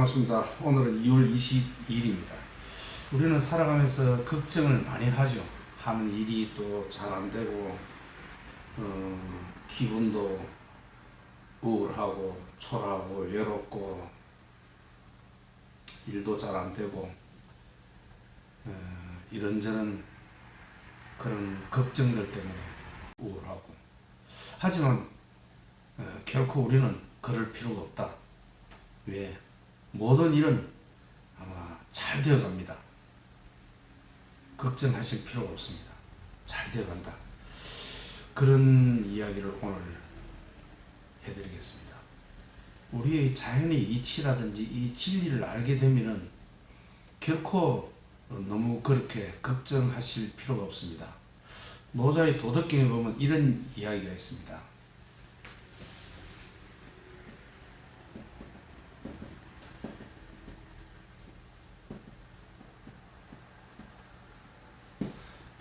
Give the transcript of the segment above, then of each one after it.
반갑습니다. 오늘은 2월 22일입니다. 우리는 살아가면서 걱정을 많이 하죠. 하는 일이 또 잘 안되고 기분도 우울하고 초라하고 외롭고 일도 잘 안되고 이런저런 그런 걱정들 때문에 우울하고, 하지만 결코 우리는 그럴 필요가 없다. 왜? 모든 일은 아마 잘 되어갑니다. 걱정하실 필요가 없습니다. 잘 되어간다. 그런 이야기를 오늘 해드리겠습니다. 우리의 자연의 이치라든지 이 진리를 알게 되면은 결코 너무 그렇게 걱정하실 필요가 없습니다. 노자의 도덕경에 보면 이런 이야기가 있습니다.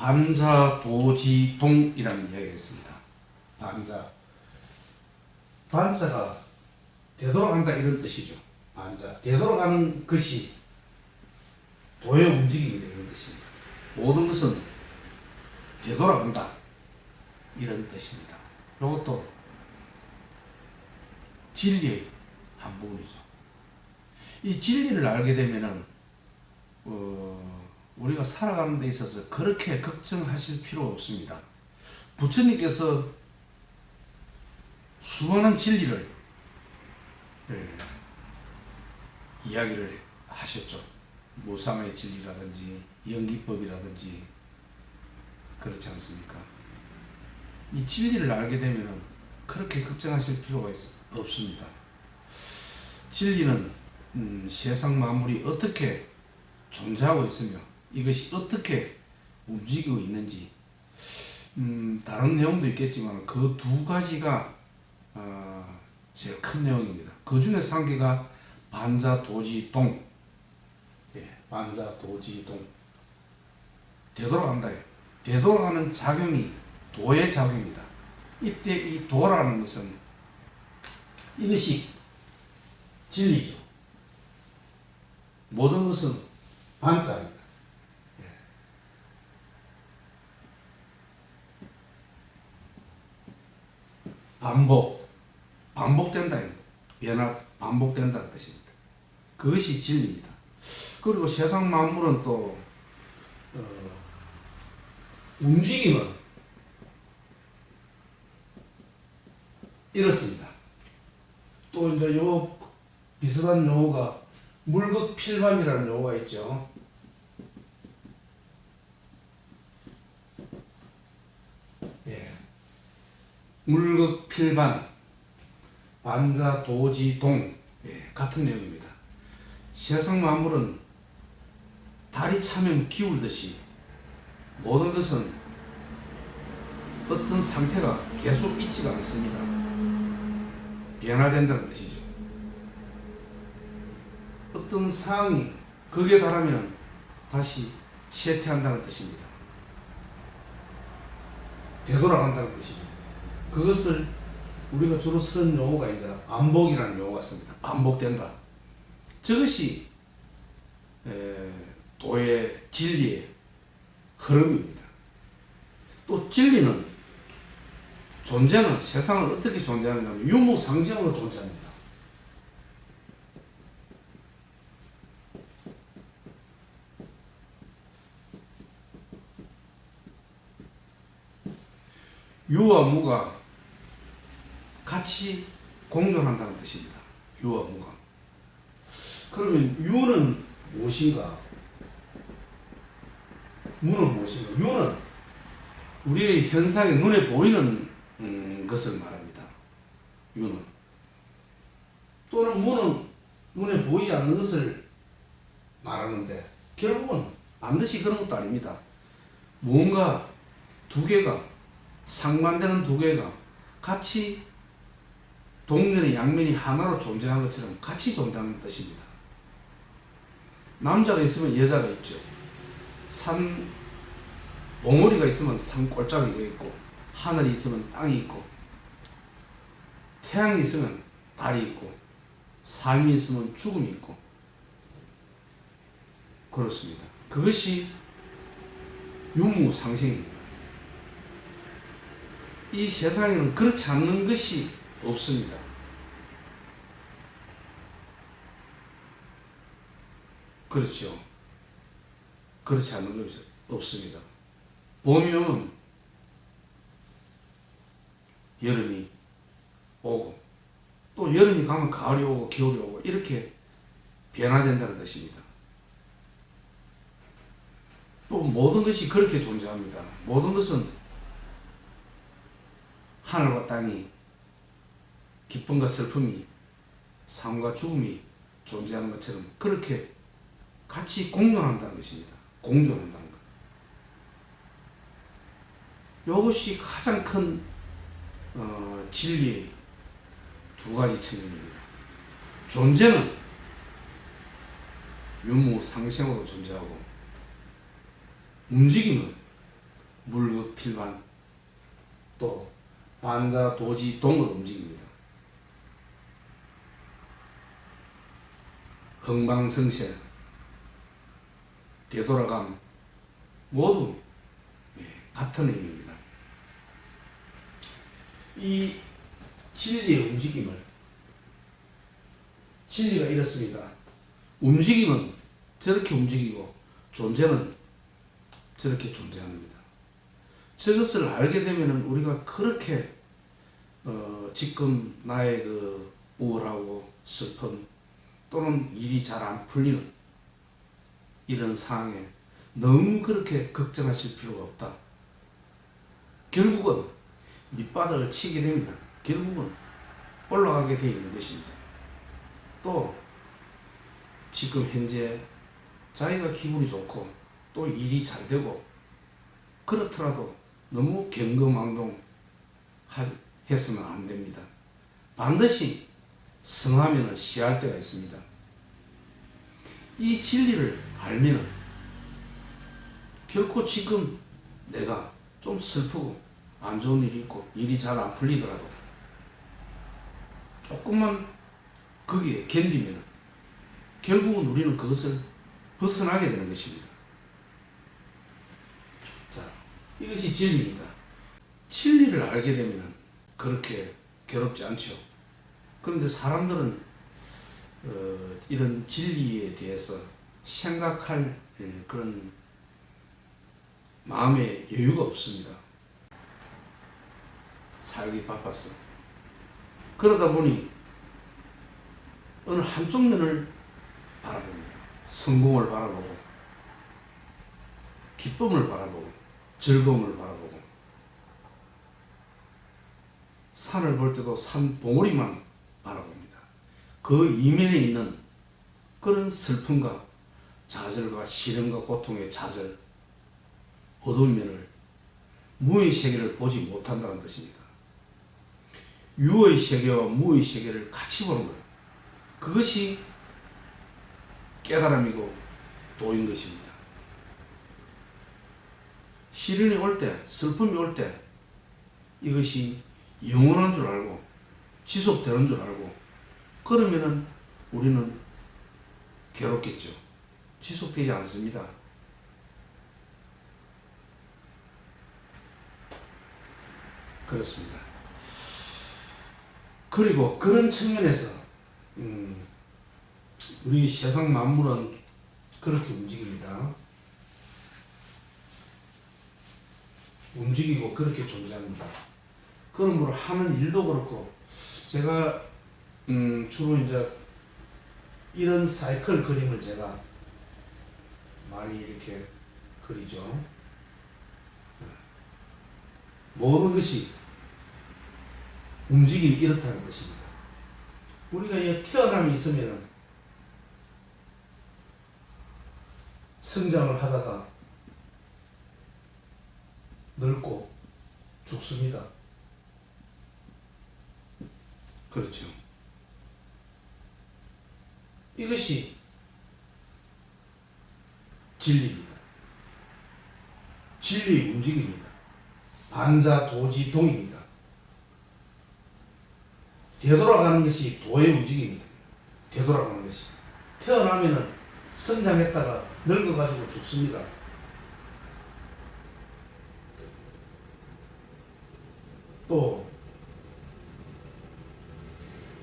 반자도지동이라는 이야기가 있습니다. 반자가 되돌아간다 이런 뜻이죠. 되돌아가는 것이 도의 움직임이다 이런 뜻입니다. 모든 것은 되돌아간다 이런 뜻입니다. 이것도 진리의 한 부분이죠. 이 진리를 알게 되면은 우리가 살아가는 데 있어서 그렇게 걱정하실 필요 없습니다. 부처님께서 수많은 진리를 이야기를 하셨죠. 무상의 진리라든지 연기법이라든지 그렇지 않습니까? 이 진리를 알게 되면 그렇게 걱정하실 필요가 없습니다. 진리는 세상 만물이 어떻게 존재하고 있으며 이것이 어떻게 움직이고 있는지, 다른 내용도 있겠지만 그 두 가지가 제일 큰 내용입니다. 그 중에서 한 개가 반자도지동, 반자도지동, 되돌아간다. 되돌아가는 작용이 도의 작용이다. 이때 이 도라는 것은 이것이 진리죠. 모든 것은 반자입니다. 반복된다. 반복된다는 뜻입니다. 그것이 진리입니다. 그리고 세상 만물은 또 움직임은 이렇습니다. 또 이제 요 비슷한 용어가 물극필반이라는 용어가 있죠. 물극필반, 반자도지동, 같은 내용입니다. 세상 만물은 달이 차면 기울듯이 모든 것은 어떤 상태가 계속 있지가 않습니다. 변화된다는 뜻이죠. 어떤 상황이 극에 달하면 다시 쇠퇴한다는 뜻입니다. 되돌아간다는 뜻이죠. 그것을 우리가 주로 쓰는 용어가 이제 반복이라는 용어가 있습니다. 반복된다. 저것이 도의 진리의 흐름입니다. 또 진리는 존재는, 세상은 어떻게 존재하느냐면 유무상징으로 존재합니다. 유와 무가 같이 공존한다는 뜻입니다. 유와 무가. 그러면 유는 무엇인가? 무는 무엇인가? 유는 우리의 현상에 눈에 보이는 것을 말합니다. 유는. 또는 무는 눈에 보이지 않는 것을 말하는데 결국은 반드시 그런 것도 아닙니다. 무언가 두 개가, 상반되는 두 개가 같이 동면의 양면이 하나로 존재하는 것처럼 같이 존재하는 뜻입니다. 남자가 있으면 여자가 있죠. 산 봉우리가 있으면 산골짜기가 있고, 하늘이 있으면 땅이 있고, 태양이 있으면 달이 있고, 삶이 있으면 죽음이 있고, 그렇습니다. 그것이 유무상생입니다. 이 세상에는 그렇지 않는 것이 없습니다. 그렇죠. 그렇지 않는 것이 없습니다. 봄이 오면 여름이 오고, 또 여름이 가면 가을이 오고 겨울이 오고, 이렇게 변화된다는 뜻입니다. 또 모든 것이 그렇게 존재합니다. 모든 것은 하늘과 땅이, 기쁨과 슬픔이, 삶과 죽음이 존재하는 것처럼 그렇게 같이 공존한다는 것입니다. 공존한다는 것. 이것이 가장 큰 진리의 두 가지 측면입니다. 존재는 유무상생으로 존재하고, 움직임은 물급필반, 또 반자도지동으로 움직입니다. 흥방성쇠, 되돌아감, 모두 같은 의미입니다. 이 진리의 움직임을, 진리가 이렇습니다. 움직임은 저렇게 움직이고 존재는 저렇게 존재합니다. 저것을 알게 되면 우리가 그렇게 지금 나의 그 우울하고 슬픔, 또는 일이 잘 안 풀리는 이런 상황에 너무 그렇게 걱정하실 필요가 없다. 결국은 밑바닥을 치게 되면 결국은 올라가게 되어 있는 것입니다. 또 지금 현재 자기가 기분이 좋고 또 일이 잘 되고 그렇더라도 너무 경거망동 했으면 안 됩니다. 반드시 성하면 시할 때가 있습니다. 이 진리를 알면 결코 지금 내가 좀 슬프고 안 좋은 일이 있고 일이 잘 안 풀리더라도 조금만 거기에 견디면 결국은 우리는 그것을 벗어나게 되는 것입니다. 자, 이것이 진리입니다. 진리를 알게 되면 그렇게 괴롭지 않죠. 그런데 사람들은 이런 진리에 대해서 생각할 그런 마음의 여유가 없습니다. 살기 바빠서. 그러다 보니 어느 한쪽 면을 바라봅니다. 성공을 바라보고, 기쁨을 바라보고, 즐거움을 바라보고, 산을 볼 때도 산 봉우리만 바라봅니다. 그 이면에 있는 그런 슬픔과 좌절과 시련과 고통의 좌절, 어두운 면을, 무의 세계를 보지 못한다는 뜻입니다. 유의 세계와 무의 세계를 같이 보는 거예요. 그것이 깨달음이고 도인 것입니다. 시련이 올 때, 슬픔이 올 때 이것이 영원한 줄 알고 지속되는 줄 알고 그러면은 우리는 괴롭겠죠. 지속되지 않습니다. 그렇습니다. 그리고 그런 측면에서 우리 세상 만물은 그렇게 움직입니다. 움직이고 그렇게 존재합니다. 그러므로 하는 일도 그렇고 제가 주로 이제 이런 사이클 그림을 제가 많이 이렇게 그리죠. 모든 것이 움직임이 이렇다는 뜻입니다. 우리가 이 태어남이 있으면 성장을 하다가 늙고 죽습니다. 그렇죠. 이것이 진리입니다. 진리의 움직임입니다. 반자도지동입니다. 되돌아가는 것이 도의 움직임입니다. 되돌아가는 것이. 태어나면은 성장했다가 늙어가지고 죽습니다. 또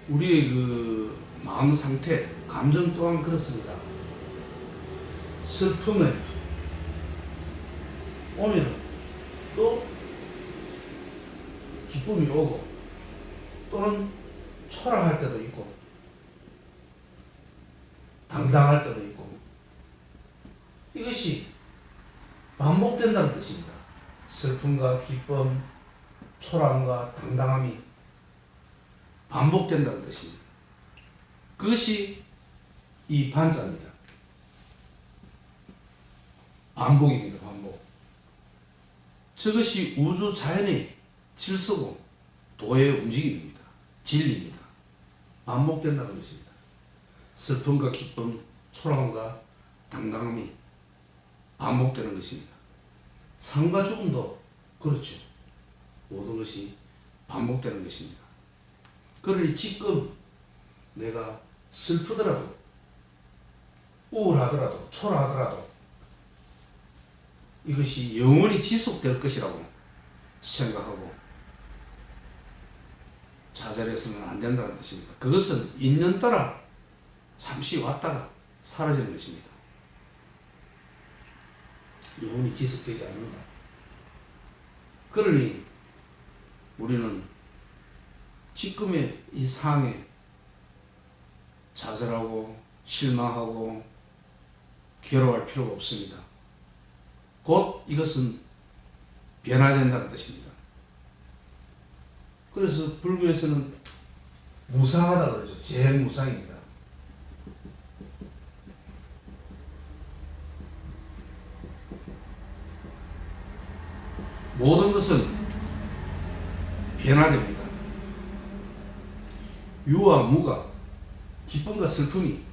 우리의 그 마음 상태, 감정 또한 그렇습니다. 슬픔에 오면 또 기쁨이 오고 또는 초라할 때도 있고 당당할 때도 있고 이것이 반복된다는 뜻입니다. 슬픔과 기쁨, 초라함과 당당함이 반복된다는 뜻입니다. 그것이 이 반자입니다. 반복입니다. 반복. 저것이 우주 자연의 질서고 도의 움직임입니다. 진리입니다. 반복된다는 것입니다. 슬픔과 기쁨, 초라함과 당당함이 반복되는 것입니다. 삶과 죽음도 그렇죠. 모든 것이 반복되는 것입니다. 그러니 지금 내가 슬프더라도 우울하더라도 초라하더라도 이것이 영원히 지속될 것이라고 생각하고 좌절해서는 안 된다는 뜻입니다. 그것은 인연 따라 잠시 왔다가 사라지는 것입니다. 영원히 지속되지 않는다. 그러니 우리는 지금의 이 상황에 좌절하고 실망하고 괴로워할 필요가 없습니다. 곧 이것은 변화된다는 뜻입니다. 그래서 불교에서는 무상하다 그러죠. 제일 무상입니다. 모든 것은 변화됩니다. 유와 무가 기쁨과 슬픔이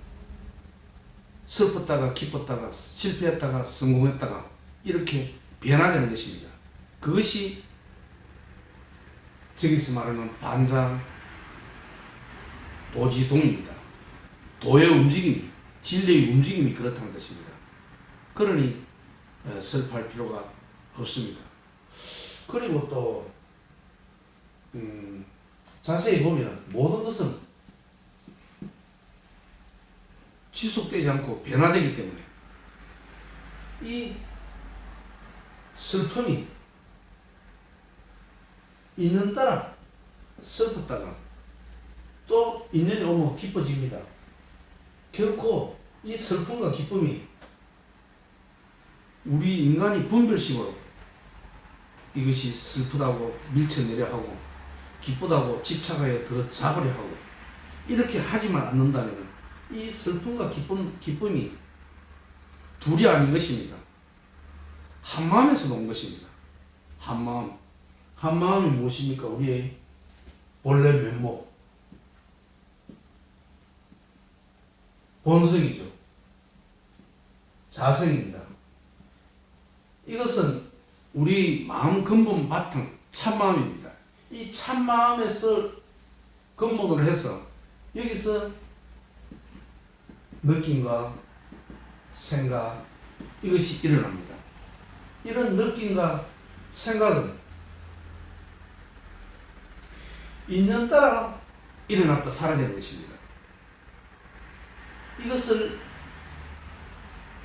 슬펐다가 기뻤다가 실패했다가 성공했다가 이렇게 변화되는 것입니다. 그것이 저기서 말하는 반자 도지동입니다. 도의 움직임이 진리의 움직임이 그렇다는 뜻입니다. 그러니 슬퍼할 필요가 없습니다. 그리고 또 자세히 보면 모든 것은 지속되지 않고 변화되기 때문에 이 슬픔이 인연 따라 슬펐다가 또 인연이 오면 기뻐집니다. 결코 이 슬픔과 기쁨이 우리 인간이 분별심으로 이것이 슬프다고 밀쳐내려 하고 기쁘다고 집착하여 들어잡으려 하고 이렇게 하지만 않는다면 이 슬픔과 기쁨이 둘이 아닌 것입니다. 한 마음에서 온 것입니다. 한 마음. 한 마음이 무엇입니까? 우리의 본래 면목. 본성이죠. 자성입니다. 이것은 우리 마음 근본 바탕 참마음입니다. 이 참마음에서 근본으로 해서 여기서 느낌과 생각 이것이 일어납니다. 이런 느낌과 생각은 인연 따라 일어났다 사라지는 것입니다. 이것을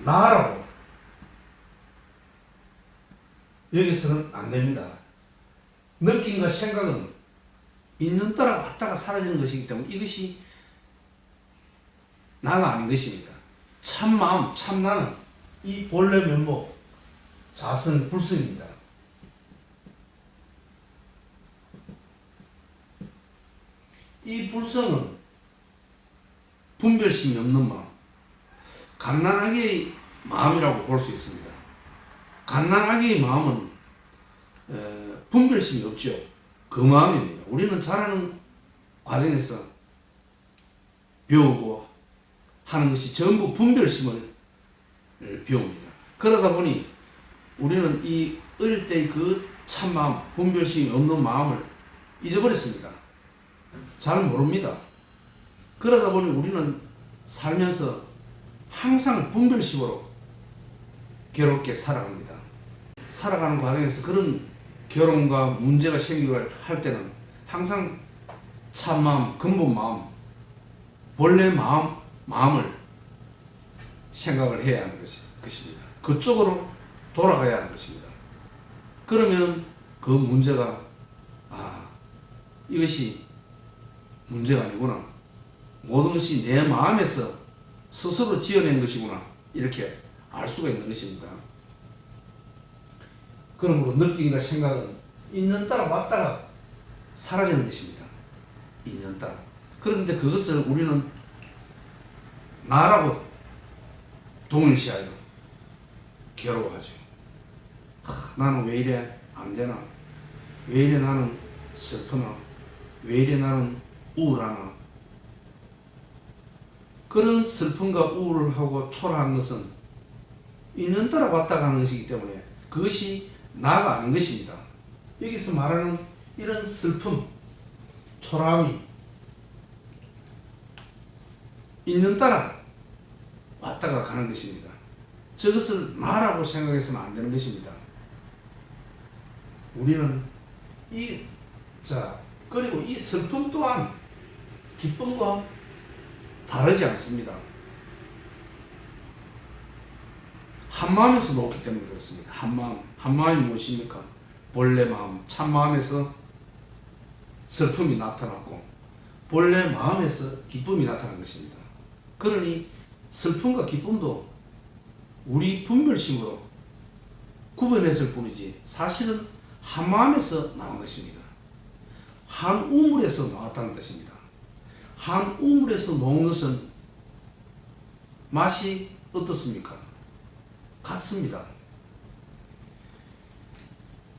나라고 여기서는 안 됩니다. 느낌과 생각은 인연 따라 왔다가 사라지는 것이기 때문에 이것이 나가 아닌 것입니다. 참마음, 참나는 이 본래 면목, 자성, 불성입니다. 이 불성은 분별심이 없는 마음, 갓난아기의 마음이라고 볼 수 있습니다. 갓난아기의 마음은 분별심이 없죠. 그 마음입니다. 우리는 자라는 과정에서 배우고 하는 것이 전부 분별심을 배웁니다. 그러다 보니 우리는 이 어릴 때의 그 참마음, 분별심이 없는 마음을 잊어버렸습니다. 잘 모릅니다. 그러다 보니 우리는 살면서 항상 분별식으로 괴롭게 살아갑니다. 살아가는 과정에서 그런 결혼과 문제가 생기고 할 때는 항상 참마음, 근본 마음, 본래 마음을 생각을 해야 하는 것입니다. 그쪽으로 돌아가야 하는 것입니다. 그러면 그 문제가 이것이 문제가 아니구나, 모든 것이 내 마음에서 스스로 지어낸 것이구나, 이렇게 알 수가 있는 것입니다. 그러므로 느낌과 생각은 있는 따라 왔다가 사라지는 것입니다. 있는 따라. 그런데 그것을 우리는 나라고 동일시하여 괴로워하죠. 나는 왜 이래 안 되나? 왜 이래 나는 슬프나? 왜 이래 나는 우울하나? 그런 슬픔과 우울을 하고 초라한 것은 있는 따라 왔다 가는 것이기 때문에 그것이 나가 아닌 것입니다. 여기서 말하는 이런 슬픔, 초라함이 있는 따라 왔다가 가는 것입니다. 저것을 나라고 생각해서는 안 되는 것입니다. 우리는 그리고 이 슬픔 또한 기쁨과 다르지 않습니다. 한마음에서 놓기 때문에 그렇습니다. 한마음이 무엇입니까? 본래 마음, 참마음에서 슬픔이 나타났고 본래 마음에서 기쁨이 나타난 것입니다. 그러니 슬픔과 기쁨도 우리 분별심으로 구분했을 뿐이지 사실은 한마음에서 나온 것입니다. 한 우물에서 나왔다는 것입니다. 한 우물에서 놓은 것은 맛이 어떻습니까? 같습니다.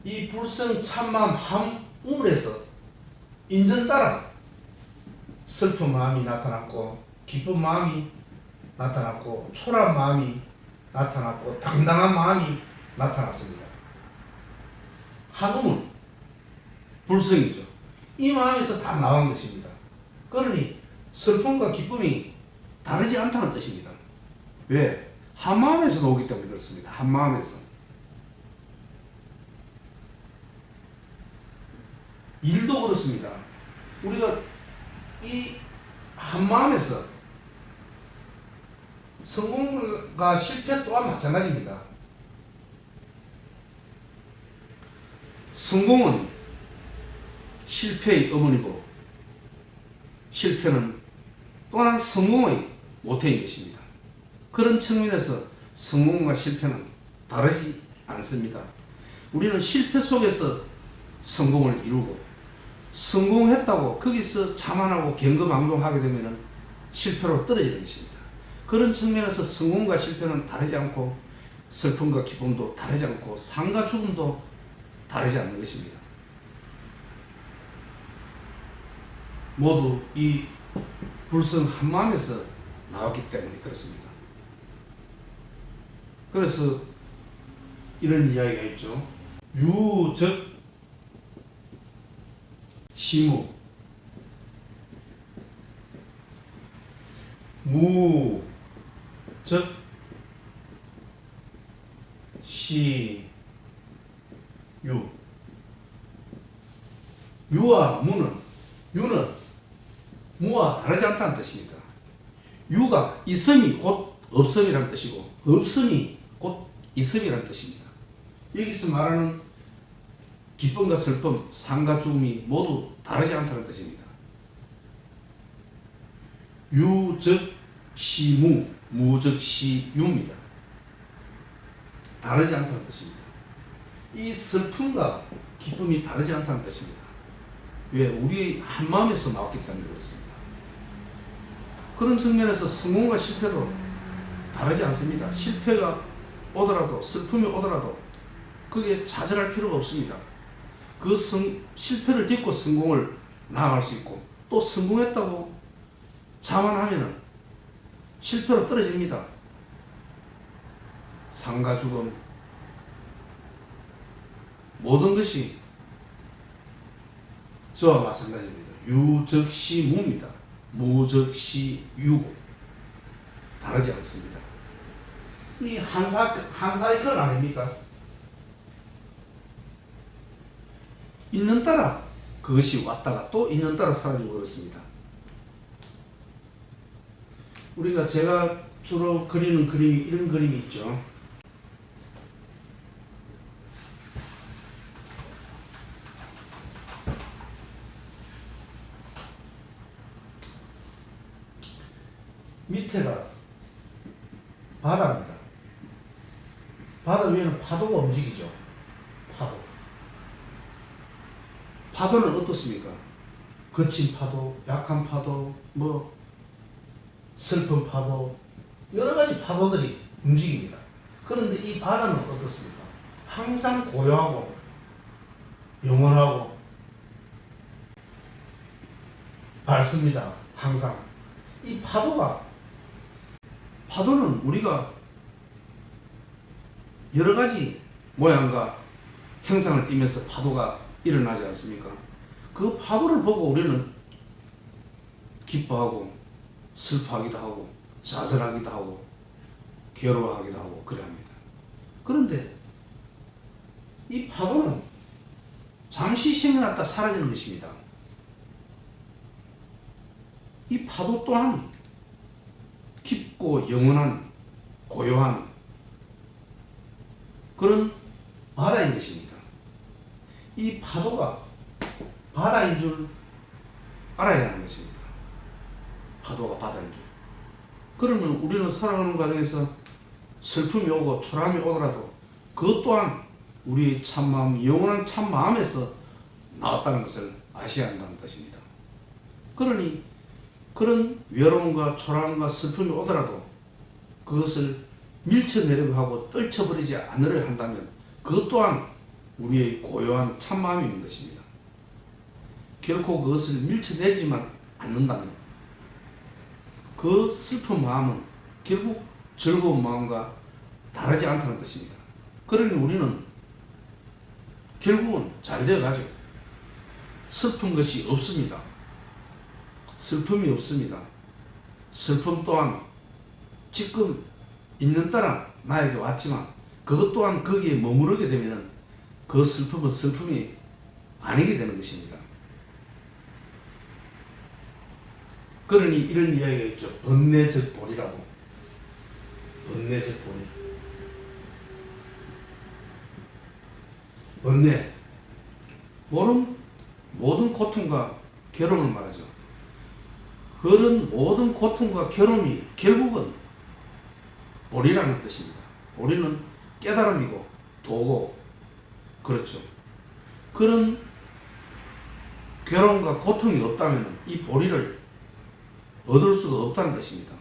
이 불성 참마음 한 우물에서 인전 따라 슬픈 마음이 나타났고 기쁜 마음이 나타났고 초라한 마음이 나타났고 당당한 마음이 나타났습니다. 한 우물, 불성이죠. 이 마음에서 다 나온 것입니다. 그러니 슬픔과 기쁨이 다르지 않다는 뜻입니다. 왜? 한 마음에서 나오기 때문에 그렇습니다. 한 마음에서. 일도 그렇습니다. 우리가 이 한 마음에서 성공과 실패 또한 마찬가지입니다. 성공은 실패의 어머니고 실패는 또한 성공의 모태인 것입니다. 그런 측면에서 성공과 실패는 다르지 않습니다. 우리는 실패 속에서 성공을 이루고 성공했다고 거기서 자만하고 경거망동하게 되면 실패로 떨어지는 것입니다. 그런 측면에서 성공과 실패는 다르지 않고 슬픔과 기쁨도 다르지 않고 삶과 죽음도 다르지 않는 것입니다. 모두 이 불성 한마음에서 나왔기 때문에 그렇습니다. 그래서 이런 이야기가 있죠. 유적 시무, 무적 시유. 유와 무는, 유는 무와 다르지 않다는 뜻입니다. 유가 있음이 곧 없음이라는 뜻이고 없음이 곧 있음이라는 뜻입니다. 여기서 말하는 기쁨과 슬픔, 삶과 죽음이 모두 다르지 않다는 뜻입니다. 유적시무, 무적시유입니다. 다르지 않다는 뜻입니다. 이 슬픔과 기쁨이 다르지 않다는 뜻입니다. 왜? 우리 한 마음에서 나왔기 때문에 그렇습니다. 그런 측면에서 성공과 실패도 다르지 않습니다. 실패가 오더라도 슬픔이 오더라도 그게 좌절할 필요가 없습니다. 그 실패를 딛고 성공을 나아갈 수 있고 또 성공했다고 자만하면 실패로 떨어집니다. 삶과 죽음 모든 것이 저와 마찬가지입니다. 유적시무입니다. 무적시유고 다르지 않습니다. 이 한 사이클 아닙니까? 있는 따라 그것이 왔다가 또 있는 따라 사라지고 그렇습니다. 제가 주로 그리는 그림이 이런 그림이 있죠. 밑에가 바다입니다. 바다 위에는 파도가 움직이죠. 파도는 어떻습니까? 거친 파도, 약한 파도, 슬픈 파도, 여러 가지 파도들이 움직입니다. 그런데 이 바다는 어떻습니까? 항상 고요하고 영원하고 밝습니다. 항상. 이 파도는 우리가 여러 가지 모양과 형상을 띠면서 파도가 일어나지 않습니까? 그 파도를 보고 우리는 기뻐하고 슬퍼하기도 하고 좌절하기도 하고 괴로워하기도 하고 그래야 합니다. 그런데 이 파도는 잠시 생겨났다 사라지는 것입니다. 이 파도 또한 깊고 영원한 고요한 그런 바다인 것입니다. 이 파도가 바다인 줄 알아야 하는 것입니다. 파도가 바다인 줄. 그러면 우리는 살아가는 과정에서 슬픔이 오고 초라함이 오더라도 그것 또한 우리의 참마음, 영원한 참마음에서 나왔다는 것을 아셔야 한다는 뜻입니다. 그러니 그런 외로움과 초라함과 슬픔이 오더라도 그것을 밀쳐내려고 하고 떨쳐버리지 않으려 한다면 그것 또한 우리의 고요한 참마음이 있는 것입니다. 결코 그것을 밀쳐내지만 않는다면 그 슬픈 마음은 결국 즐거운 마음과 다르지 않다는 뜻입니다. 그러니 우리는 결국은 잘 되어가죠. 슬픈 것이 없습니다. 슬픔이 없습니다. 슬픔 또한 지금 있는 따라 나에게 왔지만 그것 또한 거기에 머무르게 되면 그 슬픔은 슬픔이 아니게 되는 것입니다. 그러니 이런 이야기가 있죠. 번뇌적 보리라고. 번뇌적 보리. 번뇌. 모든 고통과 괴로움을 말하죠. 그런 모든 고통과 괴로움이 결국은 보리라는 뜻입니다. 보리는 깨달음이고 도고 그렇죠. 그런 괴로움과 고통이 없다면 이 보리를 얻을 수가 없다는 뜻입니다.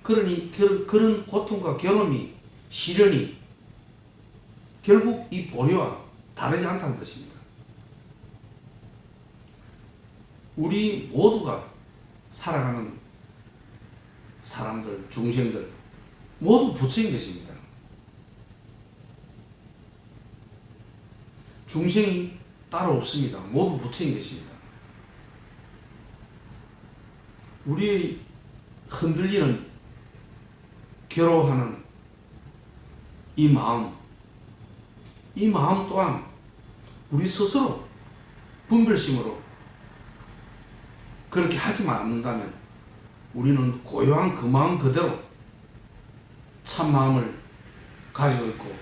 그러니 그런 고통과 괴로움이 시련이 결국 이 보리와 다르지 않다는 뜻입니다. 우리 모두가 살아가는 사람들, 중생들 모두 부처인 것입니다. 중생이 따로 없습니다. 모두 부처인 것입니다. 우리의 흔들리는 괴로워하는 이 마음 또한 우리 스스로 분별심으로 그렇게 하지만 않는다면 우리는 고요한 그 마음 그대로 참마음을 가지고 있고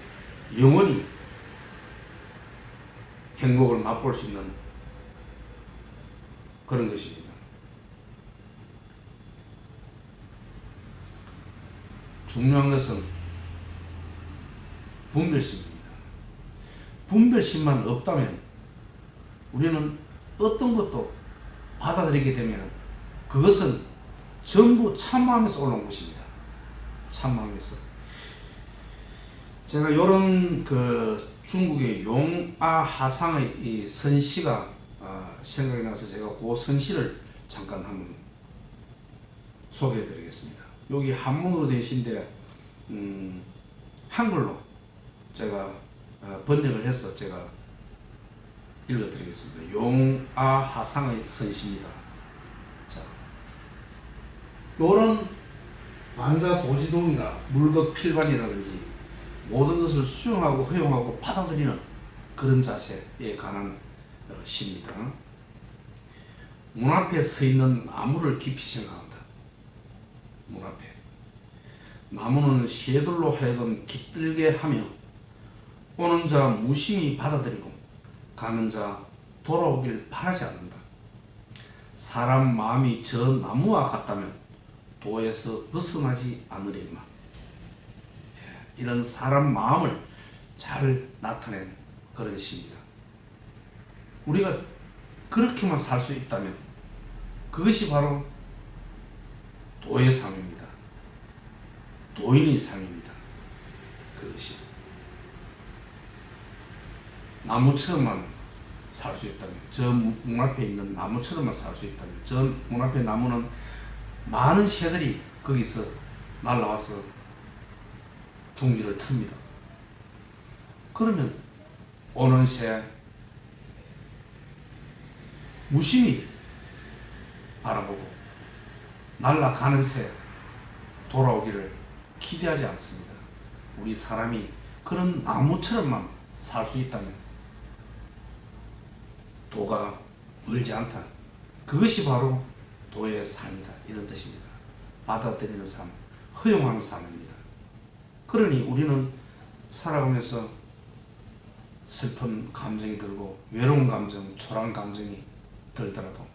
영원히 행복을 맛볼 수 있는 그런 것입니다. 중요한 것은 분별심입니다. 분별심만 없다면 우리는 어떤 것도 받아들이게 되면 그것은 전부 참마음에서 올라온 것입니다. 참마음에서. 제가 이런 중국의 용아하상의 이 선시가 생각이 나서 제가 그 선시를 잠깐 한번 소개해 드리겠습니다. 여기 한문으로 되어 있는데 한글로 제가 번역을 해서 제가 읽어 드리겠습니다. 용아하상의 선시입니다. 자, 요런 반자도지동이나 물극필반이라든지 모든 것을 수용하고 허용하고 받아들이는 그런 자세에 관한 시입니다. 문 앞에 서 있는 나무를 깊이 생각한다. 문 앞에 나무는 새들로 하여금 깃들게 하며 오는 자 무심히 받아들이고 가는 자 돌아오길 바라지 않는다. 사람 마음이 저 나무와 같다면 도에서 벗어나지 않으리만. 이런 사람 마음을 잘 나타낸 그런 시입니다. 우리가 그렇게만 살 수 있다면 그것이 바로 도의 삶입니다. 도인의 삶입니다. 그것이 나무처럼만 살 수 있다면, 저 문 앞에 있는 나무처럼만 살 수 있다면, 저 문 앞에 나무는 많은 새들이 거기서 날라와서 둥지를 틉니다. 그러면 오는 새 무심히 바라보고 날아가는 새 돌아오기를 기대하지 않습니다. 우리 사람이 그런 나무처럼만 살 수 있다면 도가 멀지 않다. 그것이 바로 도의 삶이다. 이런 뜻입니다. 받아들이는 삶, 허용하는 삶입니다. 그러니 우리는 살아가면서 슬픈 감정이 들고 외로운 감정, 초라한 감정이 들더라도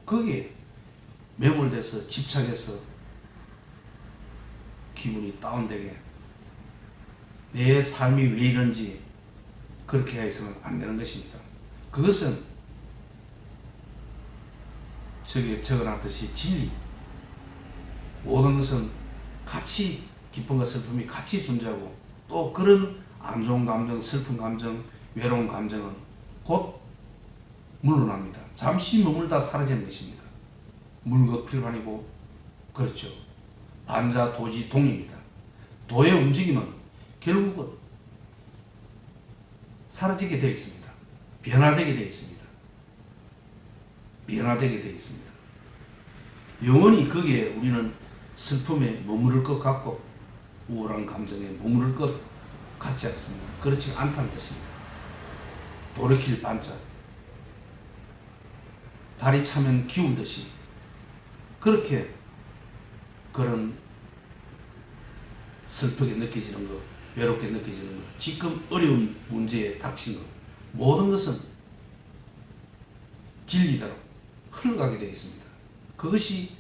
거기에 매몰돼서 집착해서 기분이 다운되게 내 삶이 왜 이런지 그렇게 해서는 안 되는 것입니다. 그것은 저기 적어놨듯이 진리, 모든 것은 같이 기쁨과 슬픔이 같이 존재하고 또 그런 안 좋은 감정, 슬픈 감정, 외로운 감정은 곧 물러납니다. 잠시 머물다 사라지는 것입니다. 물극필반이고 그렇죠. 반자도지동입니다. 도의 움직임은 결국은 사라지게 되어 있습니다. 변화되게 되어 있습니다. 변화되게 되어 있습니다. 영원히 거기에 우리는 슬픔에 머무를 것 같고 우울한 감정에 머무를 것 같지 않습니다. 그렇지 않다는 뜻입니다. 돌이킬 반자, 달이 차면 기울듯이 그렇게 그런 슬프게 느껴지는 것, 외롭게 느껴지는 것, 지금 어려운 문제에 닥친 것, 모든 것은 진리대로 흘러가게 되어 있습니다. 그것이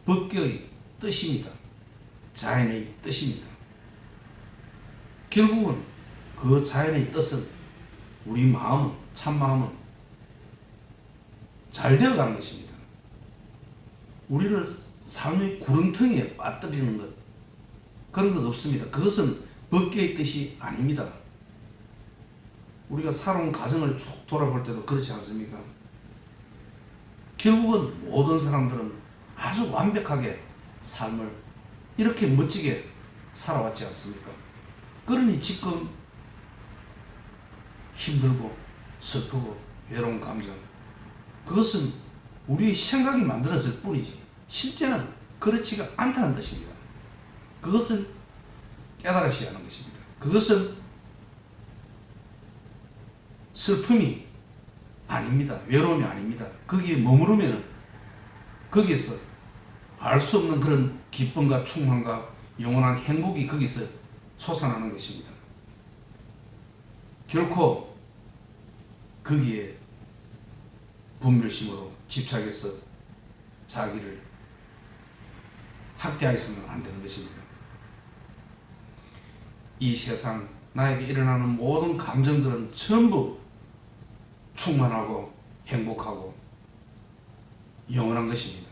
법계의 뜻입니다. 자연의 뜻입니다. 결국은 그 자연의 뜻은 우리 마음은, 참마음은 잘 되어가는 것입니다. 우리를 삶의 구렁텅이에 빠뜨리는 것, 그런 것 없습니다. 그것은 법계의 뜻이 아닙니다. 우리가 살아온 가정을 쭉 돌아볼 때도 그렇지 않습니까? 결국은 모든 사람들은 아주 완벽하게 삶을 이렇게 멋지게 살아왔지 않습니까? 그러니 지금 힘들고 슬프고 외로운 감정, 그것은 우리의 생각이 만들었을 뿐이지 실제는 그렇지가 않다는 뜻입니다. 그것을 깨달으셔야 하는 것입니다. 그것은 슬픔이 아닙니다. 외로움이 아닙니다. 거기에 머무르면 거기에서 알 수 없는 그런 기쁨과 충만과 영원한 행복이 거기서 솟아나는 것입니다. 결코 거기에 분별심으로 집착해서 자기를 학대하여서는 안 되는 것입니다. 이 세상 나에게 일어나는 모든 감정들은 전부 충만하고 행복하고 영원한 것입니다.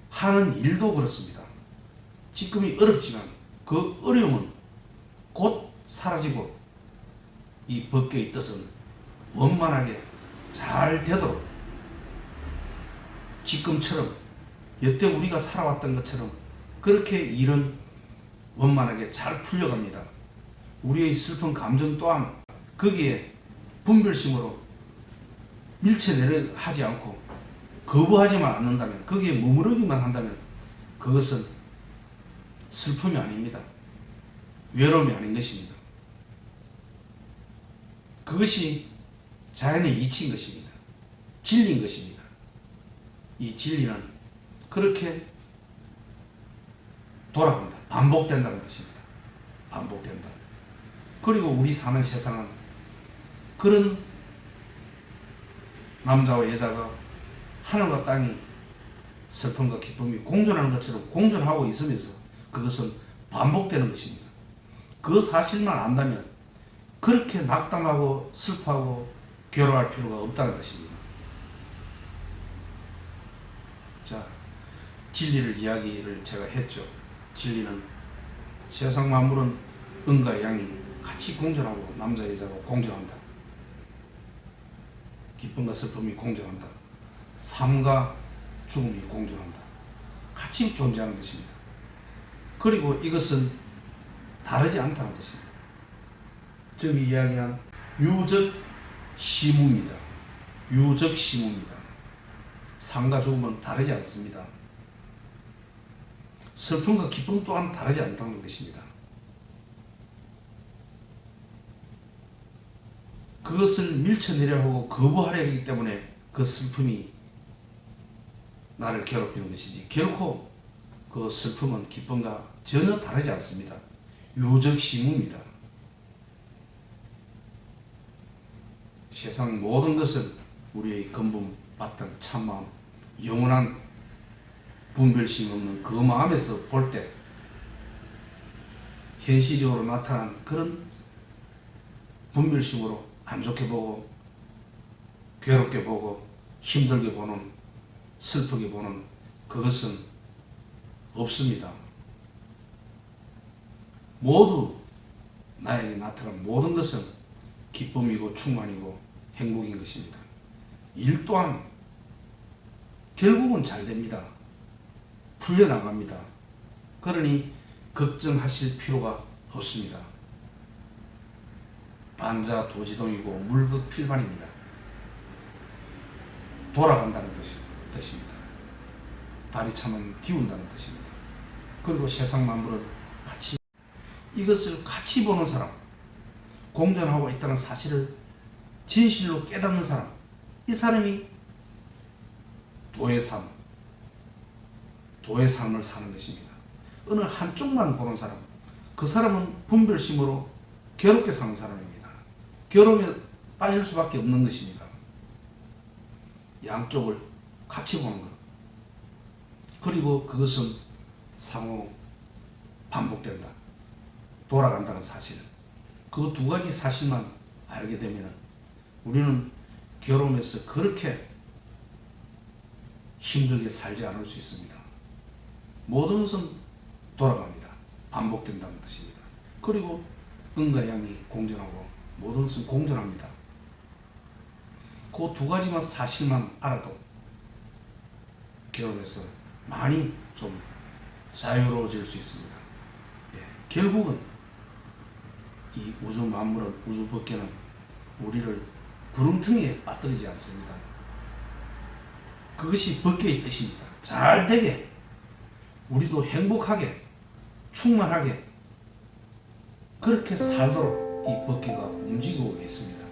하는 일도 그렇습니다. 지금이 어렵지만 그 어려움은 곧 사라지고 이 법계의 뜻은 원만하게 잘 되도록 지금처럼 여태 우리가 살아왔던 것처럼 그렇게 일은 원만하게 잘 풀려갑니다. 우리의 슬픈 감정 또한 거기에 분별심으로 밀쳐내려 하지 않고 거부하지만 않는다면, 거기에 머무르기만 한다면 그것은 슬픔이 아닙니다. 외로움이 아닌 것입니다. 그것이 자연의 이치인 것입니다. 진리인 것입니다. 이 진리는 그렇게 돌아간다. 반복된다는 뜻입니다. 반복된다. 그리고 우리 사는 세상은 그런 남자와 여자가 하늘과 땅이 슬픔과 기쁨이 공존하는 것처럼 공존하고 있으면서 그것은 반복되는 것입니다. 그 사실만 안다면 그렇게 낙담하고 슬퍼하고 괴로워할 필요가 없다는 뜻입니다. 자, 진리를 이야기를 제가 했죠. 진리는 세상 만물은 음과 양이 같이 공존하고 남자 여자가 공존한다. 기쁨과 슬픔이 공존한다. 삶과 죽음이 공존한다. 같이 존재하는 것입니다. 그리고 이것은 다르지 않다는 뜻입니다. 지금 이야기한 유적 시무입니다. 유적 시무입니다. 삶과 죽음은 다르지 않습니다. 슬픔과 기쁨 또한 다르지 않다는 것입니다. 그것을 밀쳐내려 하고 거부하려 하기 때문에 그 슬픔이 나를 괴롭히는 것이지 결코 그 슬픔은 기쁨과 전혀 다르지 않습니다. 유적시무입니다. 세상 모든 것은 우리의 근본 바탕 참마음, 영원한 분별심 없는 그 마음에서 볼 때 현실적으로 나타난 그런 분별심으로 안 좋게 보고 괴롭게 보고 힘들게 보는 슬프게 보는 그것은 없습니다. 모두 나에게 나타난 모든 것은 기쁨이고 충만이고 행복인 것입니다. 일 또한 결국은 잘 됩니다. 풀려나갑니다. 그러니 걱정하실 필요가 없습니다. 반자도지동이고 물극필반입니다. 돌아간다는 뜻입니다. 다리 차면 기운다는 뜻입니다. 그리고 세상 만물은 같이 이것을 같이 보는 사람, 공존하고 있다는 사실을 진실로 깨닫는 사람, 이 사람이 도의 삶을 사는 것입니다. 어느 한쪽만 보는 사람, 그 사람은 분별심으로 괴롭게 사는 사람입니다. 괴로움에 빠질 수밖에 없는 것입니다. 양쪽을 같이 보는 것. 그리고 그것은 상호 반복된다. 돌아간다는 사실. 그 두 가지 사실만 알게 되면 우리는 괴로움에서 그렇게 힘들게 살지 않을 수 있습니다. 모든 것은 돌아갑니다. 반복된다는 뜻입니다. 그리고 음과 양이 공존하고 모든 것은 공존합니다. 그 두 가지만 사실만 알아도 괴로움에서 많이 좀 자유로워질 수 있습니다. 결국은 이 우주 만물은 우주 법계는 우리를 구름텅이에 빠뜨리지 않습니다. 그것이 법계의 뜻입니다. 잘 되게 우리도 행복하게 충만하게 그렇게 살도록 이 법계가 움직이고 있습니다.